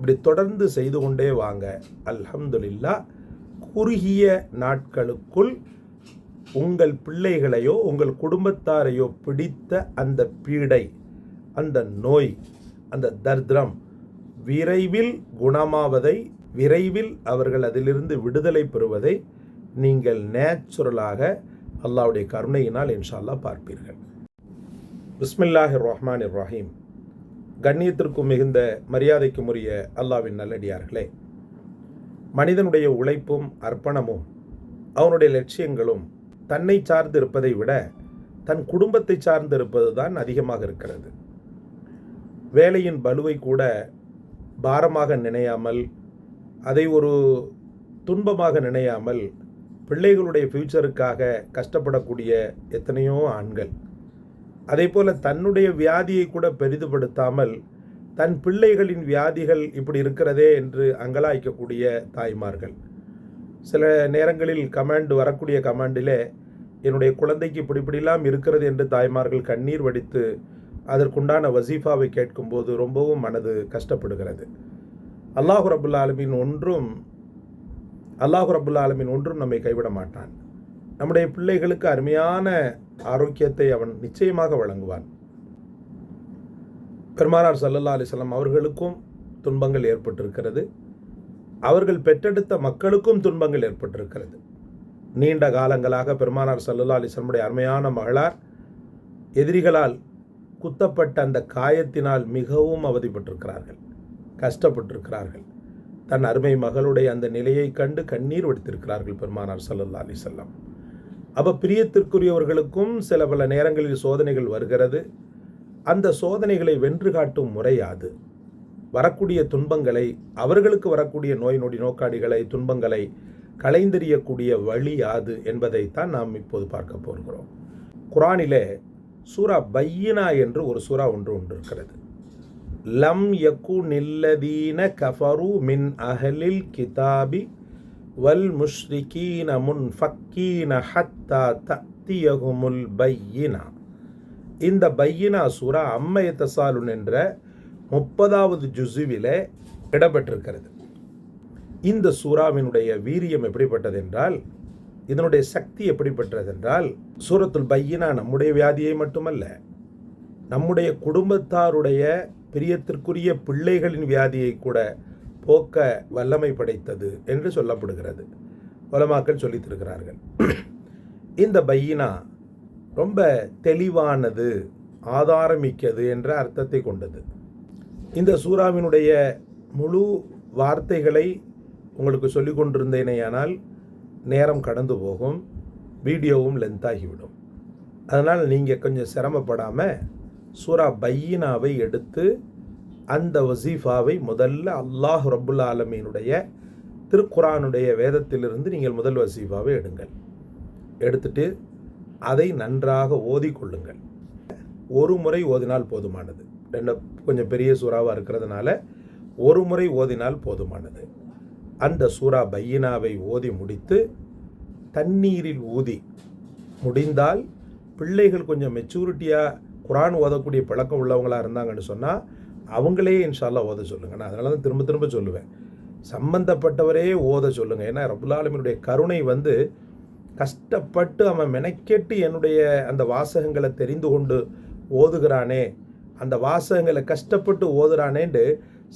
இப்படி தொடர்ந்து செய்து கொண்டே வாங்க. அல்ஹம்துலில்லாஹ், குறுகிய நாட்களுக்குள் உங்கள் பிள்ளைகளையோ உங்கள் குடும்பத்தாரையோ பிடித்த அந்த பீடை, அந்த நோய், அந்த தர்திரம் விரைவில் குணமாவதை, விரைவில் அவர்கள் அதிலிருந்து விடுதலை பெறுவதை நீங்கள் நேச்சுரலாக அல்லாஹ்வுடைய கருணையினால் இன்ஷா அல்லாஹ் பார்ப்பீர்கள். பிஸ்மில்லாஹிர் ரஹ்மானிர் ரஹீம். கண்ணியத்திற்கும் மிகுந்த மரியாதைக்கும் உரிய அல்லாஹ்வின் நல்லடியார்களே, மனிதனுடைய உழைப்பும் அர்ப்பணமும் அவனுடைய லட்சியங்களும் தன்னை சார்ந்து இருப்பதை விட தன் குடும்பத்தை சார்ந்து இருப்பது தான் அதிகமாக இருக்கிறது. வேலையின் பலுவை கூட பாரமாக நினையாமல், அதை ஒரு துன்பமாக நினையாமல், பிள்ளைகளுடைய ஃப்யூச்சருக்காக கஷ்டப்படக்கூடிய எத்தனையோ ஆண்கள், அதே போல் தன்னுடைய வியாதியை கூட பெரிதுபடுத்தாமல் தன் பிள்ளைகளின் வியாதிகள் இப்படி இருக்கிறதே என்று அங்கலாய்க்கக்கூடிய தாய்மார்கள். சில நேரங்களில் வரக்கூடிய கமாண்டிலே என்னுடைய குழந்தைக்கு இப்படிலாம் இருக்கிறது என்று தாய்மார்கள் கண்ணீர் வடித்து அதற்குண்டான வசீஃபாவை கேட்கும்போது ரொம்பவும் மனது கஷ்டப்படுகிறது. அல்லாஹு ரப்புல் ஆலமீன் ஒன்றும் நம்மை கைவிட மாட்டான். நம்முடைய பிள்ளைகளுக்கு அருமையான ஆரோக்கியத்தை அவன் நிச்சயமாக வழங்குவான். பெருமானார் ஸல்லல்லாஹு அலைஹி வஸல்லம் அவர்களுக்கும் துன்பங்கள் ஏற்பட்டிருக்கிறது, அவர்கள் பெற்றெடுத்த மக்களுக்கும் துன்பங்கள் ஏற்பட்டிருக்கிறது. நீண்ட காலங்களாக பெருமானார் ஸல்லல்லாஹு அலைஹி வஸல்லம் அருமையான மகளார் எதிரிகளால் குத்தப்பட்ட அந்த காயத்தினால் மிகவும் அவதிப்பட்டிருக்கிறார்கள், கஷ்டப்பட்டிருக்கிறார்கள். தன் அருமை மகளுடைய அந்த நிலையை கண்டு கண்ணீர் வடித்திருக்கிறார்கள் பெருமானார் ஸல்லல்லாஹு அலைஹி வஸல்லம். அப்போ பிரியத்திற்குரியவர்களுக்கும் சில பல நேரங்களில் சோதனைகள் வருகிறது. அந்த சோதனைகளை வென்று காட்டும் முறையாது. வரக்கூடிய துன்பங்களை, அவர்களுக்கு வரக்கூடிய நோய் நொடி நோக்காடிகளை, துன்பங்களை களைந்தெறியக்கூடிய வழி யாது என்பதைத்தான் நாம் இப்போது பார்க்க போகிறோம். குர்ஆனிலே சூரா பையினா என்று ஒரு சூரா ஒன்று இருக்கிறது. லம் யகுனில்லதீன கஃபரு மின் அஹ்லில் கிதாபி வல் முஷ்ரிகீன முன்ஃபக்கீன ஹத்தா தஅதியஹுமுல் பையினா. இந்த பையினா சூரா அம்ம யதசாலுன் என்ற 30வது ஜுஸுவிலே இடம்பெற்றிருக்கிறது. இந்த சூறாவினுடைய வீரியம் எப்படிப்பட்டது என்றால், இதனுடைய சக்தி எப்படிப்பட்டது என்றால், சூரத்துல் பையினா நம்முடைய வியாதியை மட்டுமல்ல, நம்முடைய குடும்பத்தாருடைய பிரியத்திற்குரிய பிள்ளைகளின் வியாதியை கூட போக்க வல்லமை படைத்தது என்று சொல்லப்படுகிறது. உலமாக்கள் சொல்லித்திருக்கிறார்கள். இந்த பையினா ரொம்ப தெளிவானது, ஆதாரமிக்கது என்ற அர்த்தத்தை கொண்டது. இந்த சூறாவினுடைய முழு வார்த்தைகளை உங்களுக்கு சொல்லிக் கொண்டிருந்தேனேயானால் நேரம் கடந்து போகும், வீடியோவும் லென்த்தாகிவிடும். அதனால் நீங்கள் கொஞ்சம் சிரமப்படாமல் சூரா பையினாவை எடுத்து அந்த வசீஃபாவை முதல்ல அல்லாஹ் ரப்புல் ஆலமீனுடைய திருக்குரானுடைய வேதத்திலிருந்து நீங்கள் முதல் வசீஃபாவை எடுங்கள். எடுத்துட்டு அதை நன்றாக ஓதிக்கொள்ளுங்கள். ஒரு முறை ஓதினால் போதுமானது. கொஞ்சம் பெரிய சூறாவாக இருக்கிறதுனால ஒரு முறை ஓதினால் போதுமானது. அந்த சூரா பையினாவை ஓதி முடித்து தண்ணீரில் ஊதி, முடிந்தால் பிள்ளைகள் கொஞ்சம் மெச்சூரிட்டியாக குர்ஆன் ஓதக்கூடிய பழக்கம் உள்ளவங்களாக இருந்தாங்கன்னு சொன்னால் அவங்களே இன்ஷா அல்லாஹ் ஓத சொல்லுங்கள். நான் அதனால தான் திரும்ப திரும்ப சொல்லுவேன், சம்பந்தப்பட்டவரே ஓத சொல்லுங்கள். ஏன்னா ரப்புல் ஆலமீனுடைய கருணை கஷ்டப்பட்டு அவன் மெனக்கெட்டு என்னுடைய அந்த வாசகங்களை தெரிந்து கொண்டு ஓதுகிறானே, அந்த வாசகங்களை கஷ்டப்பட்டு ஓதுறானேன்று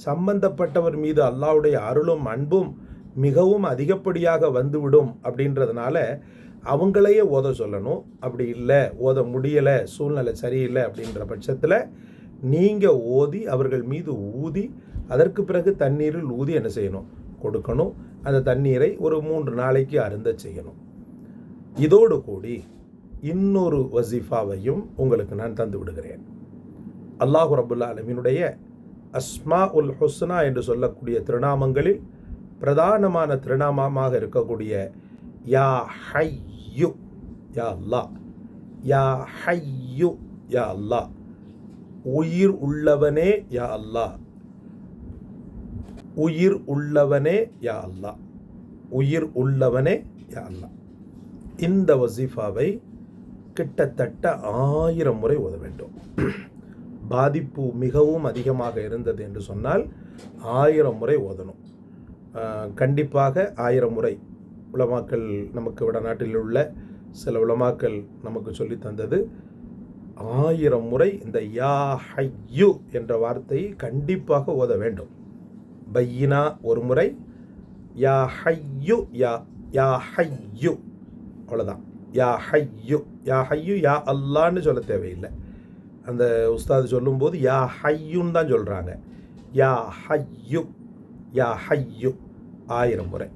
சம்பந்தப்பட்டவர் மீது அல்லாஹ்வுடைய அருளும் அன்பும் மிகவும் அதிகப்படியாக வந்துவிடும். அப்படின்றதுனால அவங்களையே ஓத சொல்லணும். அப்படி இல்லை, ஓத முடியலை, சூழ்நிலை சரியில்லை அப்படின்ற பட்சத்தில் நீங்கள் ஓதி அவர்கள் மீது ஊதி, அதற்கு பிறகு தண்ணீரில் ஊதி என்ன செய்யணும், கொடுக்கணும். அந்த தண்ணீரை ஒரு 3 நாளைக்கு அருந்த செய்யணும். இதோடு கூடி இன்னொரு வசீஃபாவையும் உங்களுக்கு நான் தந்து விடுகிறேன். அல்லாஹ் ரப்புல் ஆலமீனுடைய அஸ்மா உல் ஹுஸ்னா என்று சொல்லக்கூடிய திருநாமங்களில் பிரதானமான திருநாமமாக இருக்கக்கூடிய யா ஹய்யு, யா அல்லாஹ், யா ஹய்யு, யா அல்லாஹ், உயிர் உள்ளவனே யா அல்லாஹ், உயிர் உள்ளவனே யா அல்லாஹ், உயிர் உள்ளவனே யா அல்லாஹ். இந்த வசீஃபாவை கிட்டத்தட்ட 1000 முறை ஓத வேண்டும். பாதிப்பு மிகவும் அதிகமாக இருந்தது என்று சொன்னால் 1000 முறை ஓதணும். கண்டிப்பாக 1000 முறை. உலமாக்கள் நமக்கு வடநாட்டில் உள்ள சில உலமாக்கள் நமக்கு சொல்லி தந்தது 1000 முறை இந்த யா ஹையு என்ற வார்த்தையை கண்டிப்பாக ஓத வேண்டும். பையினா ஒரு முறை, யா ஹையு யா ஹையு, அவ்வளோதான். யா ஹையு யா அல்லான்னு சொல்ல தேவையில்லை. அந்த உஸ்தாது சொல்லும்போது யா ஹையுன்னு தான் சொல்கிறாங்க. யா ஹையு 1000 முறை.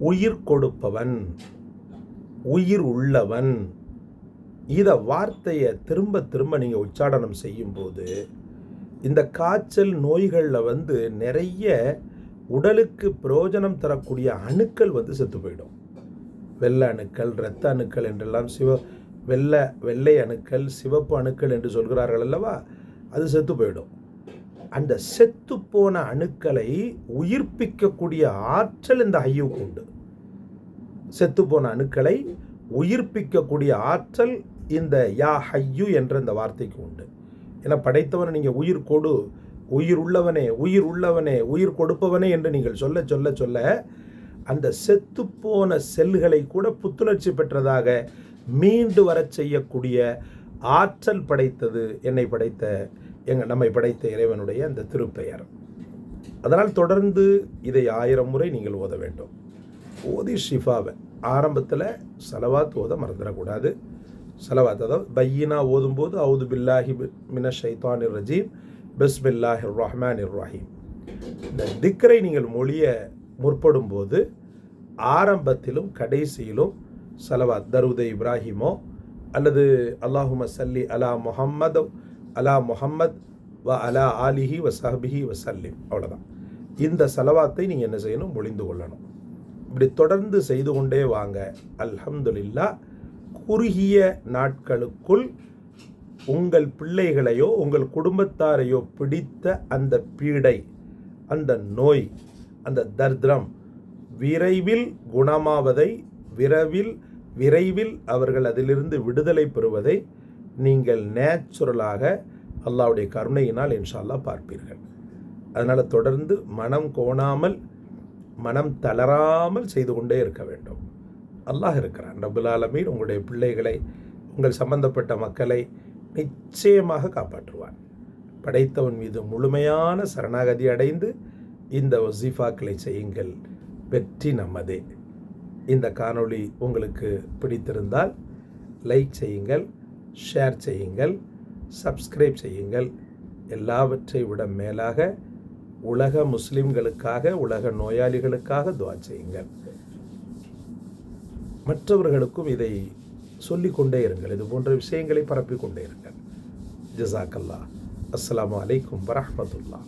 உயிர் கொடுப்பவன், உயிர் உள்ளவன், இதை வார்த்தையை திரும்ப திரும்ப நீங்கள் உச்சாடனம் செய்யும்போது இந்த காய்ச்சல் நோய்களில் நிறைய உடலுக்கு பிரயோஜனம் தரக்கூடிய அணுக்கள் செத்து போயிடும். வெள்ளை அணுக்கள், இரத்த அணுக்கள் என்றெல்லாம் வெள்ளை அணுக்கள், சிவப்பு அணுக்கள் என்று சொல்கிறார்கள் அல்லவா, அது செத்து போயிடும். அந்த செத்து போன அணுக்களை உயிர்ப்பிக்கக்கூடிய ஆற்றல் இந்த ஹையுக்கு உண்டு. செத்து போன அணுக்களை உயிர்ப்பிக்கக்கூடிய ஆற்றல் இந்த யா ஹையு என்ற இந்த வார்த்தைக்கு உண்டு. ஏன்னா படைத்தவனை நீங்கள் உயிர் கொடு, உயிர் உள்ளவனே, உயிர் உள்ளவனே, உயிர் கொடுப்பவனே என்று நீங்கள் சொல்ல சொல்ல சொல்ல அந்த செத்துப்போன செல்களை கூட புத்துணர்ச்சி பெற்றதாக மீண்டு வர செய்யக்கூடிய ஆற்றல் படைத்தது நம்மை படைத்த இறைவனுடைய அந்த திருப்பெயர். அதனால் தொடர்ந்து இதை 1000 முறை நீங்கள் ஓத வேண்டும். ஓதி ஷிஃபாவை ஆரம்பத்தில் சலவாத் ஓத மறந்துடக்கூடாது. சலவாத், அதாவது பையினா ஓதும்போது அவுது பில்லாஹி மின ஷைத்தானிர் ரஜீம் பிஸ்மில்லாஹிர் ரஹ்மானிர் ரஹீம், இந்த திக்ரை நீங்கள் மொழிய முற்படும் போது ஆரம்பத்திலும் கடைசியிலும் சலவாத் தருத இப்ராஹிமோ அல்லது அல்லாஹும சல்லி அலா முஹம்மத் வ அலா ஆலிஹி வ சஹ்பிஹி வசல்லிம், அவ்வளோதான். இந்த சலவாத்தை நீங்கள் என்ன செய்யணும், மொழிந்து கொள்ளணும். இப்படி தொடர்ந்து செய்து கொண்டே வாங்க. அல்ஹம்துலில்லாஹ், குறுகிய நாட்களுக்குள் உங்கள் பிள்ளைகளையோ உங்கள் குடும்பத்தாரையோ பிடித்த அந்த பீடை, அந்த நோய், அந்த தர்திரம் விரைவில் குணமாவதை, விரைவில் அவர்கள் அதிலிருந்து விடுதலை பெறுவதை நீங்கள் நேச்சுரலாக அல்லாஹ்வுடைய கருணையினால் இன்ஷா அல்லாஹ் பார்ப்பீர்கள். அதனால் தொடர்ந்து மனம் கோணாமல், மனம் தளராமல் செய்து கொண்டே இருக்க வேண்டும். அல்லாஹ் இருக்கிறான். ரப்புல் ஆலமீன் உங்களுடைய பிள்ளைகளை, உங்கள் சம்பந்தப்பட்ட மக்களை நிச்சயமாக காப்பாற்றுவான். படைத்தவன் மீது முழுமையான சரணாகதி அடைந்து இந்த வசீஃபாக்களை செய்யுங்கள். வெற்றி நம்மதே. இந்த காணொளி உங்களுக்கு பிடித்திருந்தால் லைக் செய்யுங்கள், ஷேர் செய்யுங்கள், சப்ஸ்கிரைப் செய்யுங்கள். எல்லாவற்றை விட மேலாக உலக முஸ்லிம்களுக்காக, உலக நோயாளிகளுக்காக துஆ செய்யுங்கள். மற்றவர்களுக்கும் இதை சொல்லிக்கொண்டே இருங்கள். இது போன்ற விஷயங்களை பரப்பிக்கொண்டே இருங்கள். ஜஸாக்கல்லாஹ். அஸ்ஸலாமு அலைக்கும் வரஹ்மத்துல்லாஹ்.